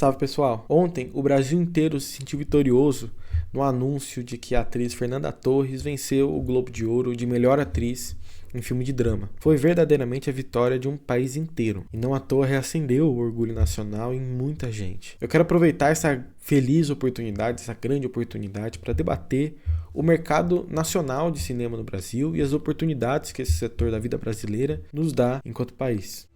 Salve pessoal! Ontem o Brasil inteiro se sentiu vitorioso no anúncio de que a atriz Fernanda Torres venceu o Globo de Ouro de melhor atriz em filme de drama. Foi verdadeiramente a vitória de um país inteiro e não à toa reacendeu o orgulho nacional em muita gente. Eu quero aproveitar essa feliz oportunidade, essa grande oportunidade para debater o mercado nacional de cinema no Brasil e as oportunidades que esse setor da vida brasileira nos dá enquanto país.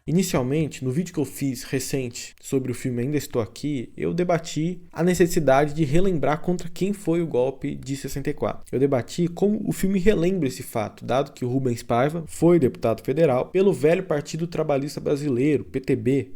Inicialmente, no vídeo que eu fiz recente sobre o filme Ainda Estou Aqui, eu debati a necessidade de relembrar contra quem foi o golpe de 64. Eu debati como o filme relembra esse fato, dado que o Rubens Paiva foi deputado federal pelo velho Partido Trabalhista Brasileiro, PTB,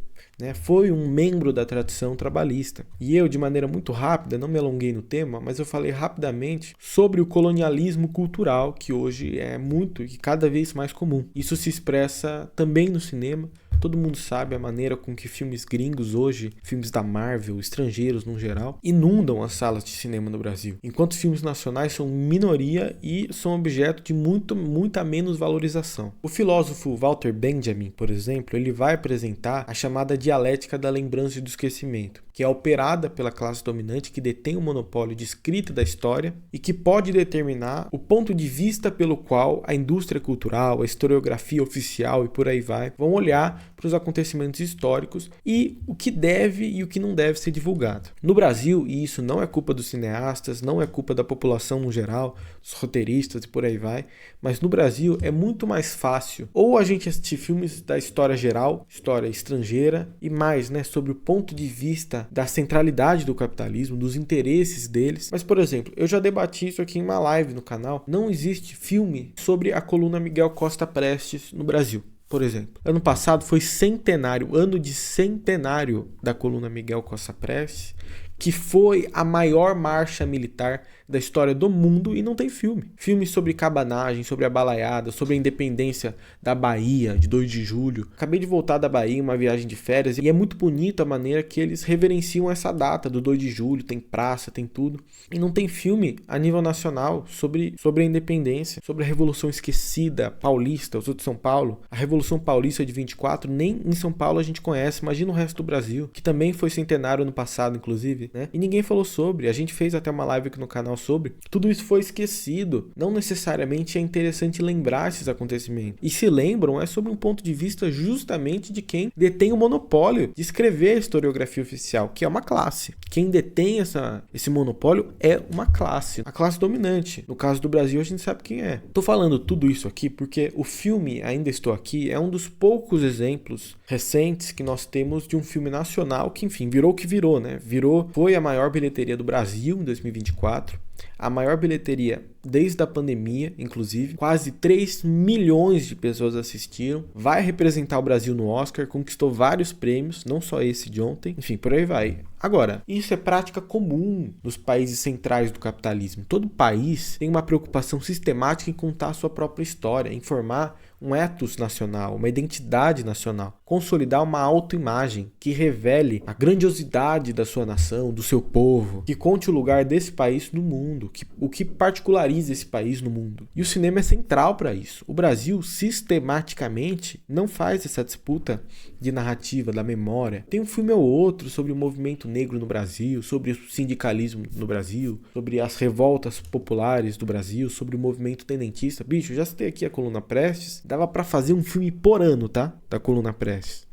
foi um membro da tradição trabalhista. E eu, de maneira muito rápida, não me alonguei no tema, mas eu falei rapidamente sobre o colonialismo cultural que hoje é muito e cada vez mais comum. Isso se expressa também no cinema. Todo mundo sabe a maneira com que filmes gringos hoje, filmes da Marvel, estrangeiros no geral, inundam as salas de cinema no Brasil. Enquanto filmes nacionais são minoria e são objeto de muita menos valorização. O filósofo Walter Benjamin, por exemplo, ele vai apresentar a chamada dialética da lembrança e do esquecimento, que é operada pela classe dominante que detém o monopólio de escrita da história e que pode determinar o ponto de vista pelo qual a indústria cultural, a historiografia oficial e por aí vai, vão olhar para os acontecimentos históricos e o que deve e o que não deve ser divulgado. No Brasil, e isso não é culpa dos cineastas, não é culpa da população no geral, dos roteiristas e por aí vai, mas no Brasil é muito mais fácil ou a gente assistir filmes da história geral, história estrangeira e mais, sobre o ponto de vista da centralidade do capitalismo, dos interesses deles. Mas, por exemplo, eu já debati isso aqui em uma live no canal, não existe filme sobre a coluna Miguel Costa Prestes no Brasil. Por exemplo, ano passado foi centenário, ano de centenário da coluna Miguel Costa Prestes, que foi a maior marcha militar da história do mundo e não tem filme. Filmes sobre cabanagem, sobre a balaiada, sobre a independência da Bahia, de 2 de julho. Acabei de voltar da Bahia em uma viagem de férias e é muito bonito a maneira que eles reverenciam essa data do 2 de julho, tem praça, tem tudo. E não tem filme a nível nacional sobre a independência, sobre a Revolução Esquecida paulista, eu sou de São Paulo. A Revolução Paulista de 24, nem em São Paulo a gente conhece, imagina o resto do Brasil, que também foi centenário ano passado, inclusive. E ninguém falou sobre, a gente fez até uma live aqui no canal sobre, tudo isso foi esquecido. Não necessariamente é interessante lembrar esses acontecimentos. E se lembram, é sob um ponto de vista justamente de quem detém o monopólio de escrever a historiografia oficial, que é uma classe. Quem detém esse monopólio é uma classe, a classe dominante. No caso do Brasil, a gente sabe quem é. Tô falando tudo isso aqui porque o filme Ainda Estou Aqui é um dos poucos exemplos recentes que nós temos de um filme nacional que, enfim, virou o que virou, foi a maior bilheteria do Brasil em 2024, a maior bilheteria desde a pandemia, inclusive. Quase 3 milhões de pessoas assistiram. Vai representar o Brasil no Oscar, conquistou vários prêmios, não só esse de ontem. Enfim, por aí vai. Agora, isso é prática comum nos países centrais do capitalismo. Todo país tem uma preocupação sistemática em contar a sua própria história, em formar um ethos nacional, uma identidade nacional, consolidar uma autoimagem que revele a grandiosidade da sua nação, do seu povo, que conte o lugar desse país no mundo, o que particulariza esse país no mundo. E o cinema é central para isso. O Brasil, sistematicamente, não faz essa disputa de narrativa, da memória. Tem um filme ou outro sobre o movimento negro no Brasil, sobre o sindicalismo no Brasil, sobre as revoltas populares do Brasil, sobre o movimento tenentista. Bicho, já citei aqui a coluna Prestes. Dava pra fazer um filme por ano, tá? Da coluna Prestes.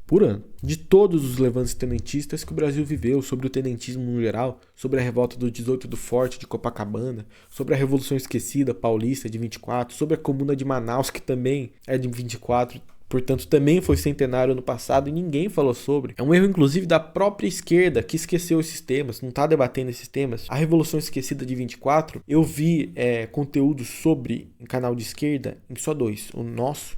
Por ano. De todos os levantes tenentistas que o Brasil viveu, sobre o tenentismo no geral, sobre a revolta do 18 do Forte de Copacabana, sobre a Revolução Esquecida paulista de 24, sobre a Comuna de Manaus, que também é de 24, portanto também foi centenário ano passado e ninguém falou sobre. É um erro inclusive da própria esquerda que esqueceu esses temas, não está debatendo esses temas. A Revolução Esquecida de 24, eu vi conteúdo sobre em canal de esquerda em só 2, o nosso,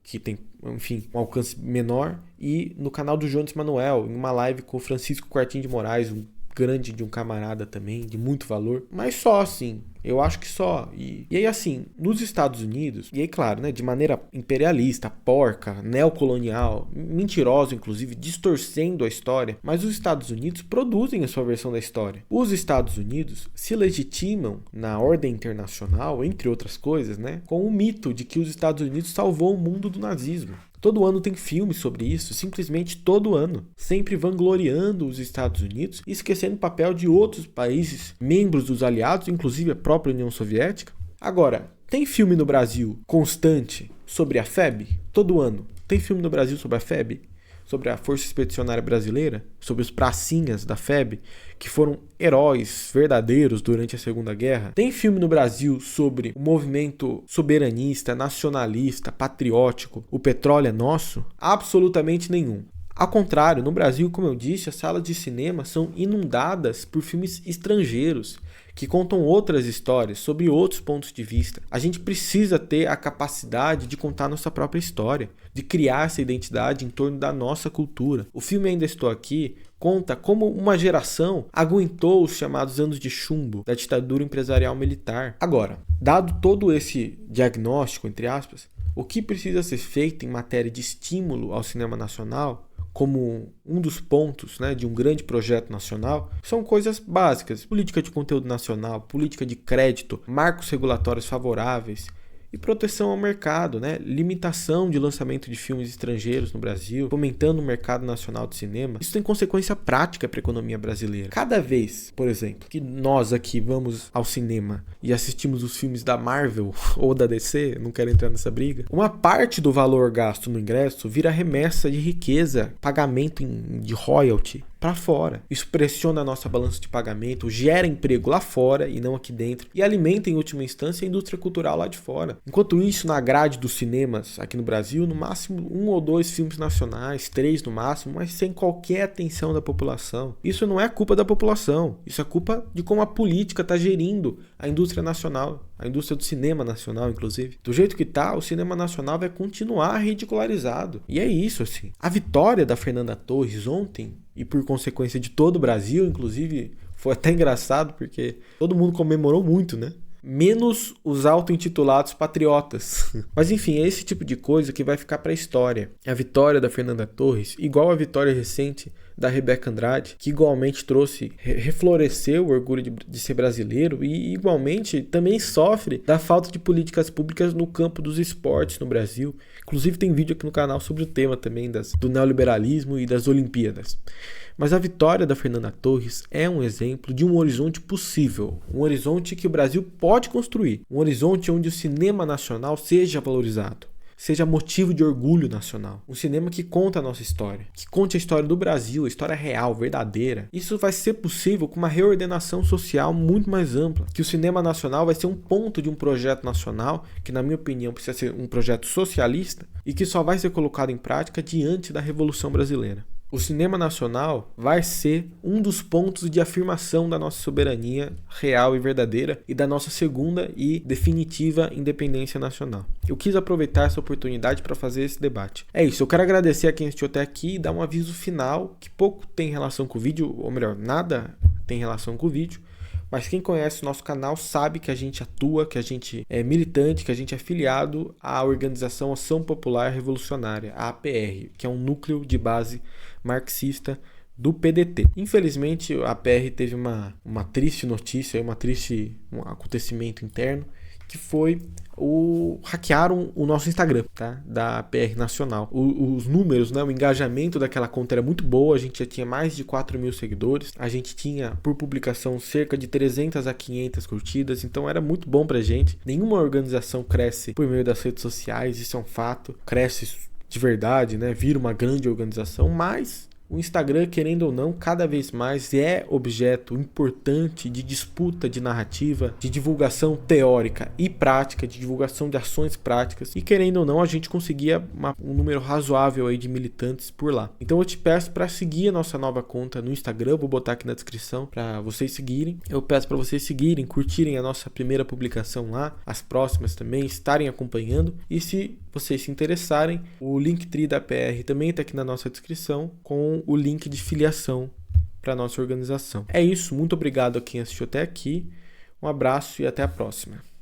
que tem, enfim, um alcance menor, e no canal do Jones Manuel, em uma live com o Francisco Quartim de Moraes, um grande de um camarada também, de muito valor, mas só assim. Eu acho que só. E aí, assim, nos Estados Unidos, e aí, claro, né, de maneira imperialista, porca, neocolonial, mentirosa, inclusive, distorcendo a história, mas os Estados Unidos produzem a sua versão da história. Os Estados Unidos se legitimam na ordem internacional, entre outras coisas, né, com o mito de que os Estados Unidos salvou o mundo do nazismo. Todo ano tem filmes sobre isso, simplesmente todo ano. Sempre vangloriando os Estados Unidos e esquecendo o papel de outros países, membros dos aliados, inclusive a própria União Soviética. Agora, tem filme no Brasil constante sobre a FEB? Todo ano. Tem filme no Brasil sobre a FEB? Sobre a Força Expedicionária Brasileira? Sobre os pracinhas da FEB, que foram heróis verdadeiros durante a Segunda Guerra? Tem filme no Brasil sobre o movimento soberanista, nacionalista, patriótico, o petróleo é nosso? Absolutamente nenhum. Ao contrário, no Brasil, como eu disse, as salas de cinema são inundadas por filmes estrangeiros que contam outras histórias sobre outros pontos de vista. A gente precisa ter a capacidade de contar nossa própria história, de criar essa identidade em torno da nossa cultura. O filme Ainda Estou Aqui conta como uma geração aguentou os chamados anos de chumbo da ditadura empresarial militar. Agora, dado todo esse diagnóstico, entre aspas, o que precisa ser feito em matéria de estímulo ao cinema nacional, como um dos pontos, né, de um grande projeto nacional, são coisas básicas: política de conteúdo nacional, política de crédito, marcos regulatórios favoráveis e proteção ao mercado, né? Limitação de lançamento de filmes estrangeiros no Brasil, fomentando o mercado nacional de cinema. Isso tem consequência prática para a economia brasileira. Cada vez, por exemplo, que nós aqui vamos ao cinema e assistimos os filmes da Marvel ou da DC, não quero entrar nessa briga, uma parte do valor gasto no ingresso vira remessa de riqueza, pagamento de royalty para fora. Isso pressiona a nossa balança de pagamento, gera emprego lá fora e não aqui dentro, e alimenta em última instância a indústria cultural lá de fora. Enquanto isso, na grade dos cinemas aqui no Brasil, no máximo 1 ou 2 filmes nacionais, 3 no máximo, mas sem qualquer atenção da população. Isso não é culpa da população, isso é culpa de como a política está gerindo a indústria nacional, a indústria do cinema nacional, inclusive. Do jeito que tá, o cinema nacional vai continuar ridicularizado. E é isso, assim. A vitória da Fernanda Torres ontem, e por consequência de todo o Brasil, inclusive, foi até engraçado porque todo mundo comemorou muito, né? Menos os auto-intitulados patriotas. Mas enfim, é esse tipo de coisa que vai ficar para a história. A vitória da Fernanda Torres, igual a vitória recente da Rebeca Andrade, que igualmente trouxe, refloresceu o orgulho de ser brasileiro e igualmente também sofre da falta de políticas públicas no campo dos esportes no Brasil. Inclusive tem vídeo aqui no canal sobre o tema também do neoliberalismo e das Olimpíadas. Mas a vitória da Fernanda Torres é um exemplo de um horizonte possível, um horizonte que o Brasil pode construir, um horizonte onde o cinema nacional seja valorizado, seja motivo de orgulho nacional. Um cinema que conta a nossa história, que conte a história do Brasil, a história real, verdadeira. Isso vai ser possível com uma reordenação social muito mais ampla, que o cinema nacional vai ser um ponto de um projeto nacional, que na minha opinião precisa ser um projeto socialista, e que só vai ser colocado em prática diante da Revolução Brasileira. O cinema nacional vai ser um dos pontos de afirmação da nossa soberania real e verdadeira e da nossa segunda e definitiva independência nacional. Eu quis aproveitar essa oportunidade para fazer esse debate. É isso, eu quero agradecer a quem assistiu até aqui e dar um aviso final que pouco tem relação com o vídeo, ou melhor, nada tem relação com o vídeo. Mas quem conhece o nosso canal sabe que a gente atua, que a gente é militante, que a gente é afiliado à Organização Ação Popular Revolucionária, a APR, que é um núcleo de base marxista do PDT. Infelizmente, a APR teve uma triste notícia, um acontecimento interno, que foi hackearam o nosso Instagram, tá? Da PR Nacional. Os números, né? O engajamento daquela conta era muito boa, a gente já tinha mais de 4.000 seguidores, a gente tinha por publicação cerca de 300 a 500 curtidas, então era muito bom pra gente. Nenhuma organização cresce por meio das redes sociais, isso é um fato, cresce de verdade, né? Vira uma grande organização, mas o Instagram, querendo ou não, cada vez mais é objeto importante de disputa de narrativa, de divulgação teórica e prática, de divulgação de ações práticas. E querendo ou não, a gente conseguia um número razoável aí de militantes por lá. Então eu te peço para seguir a nossa nova conta no Instagram, vou botar aqui na descrição para vocês seguirem. Eu peço para vocês seguirem, curtirem a nossa primeira publicação lá, as próximas também, estarem acompanhando. E se vocês se interessarem, o Linktree da PR também está aqui na nossa descrição com o link de filiação para a nossa organização. É isso, muito obrigado a quem assistiu até aqui. Um abraço e até a próxima.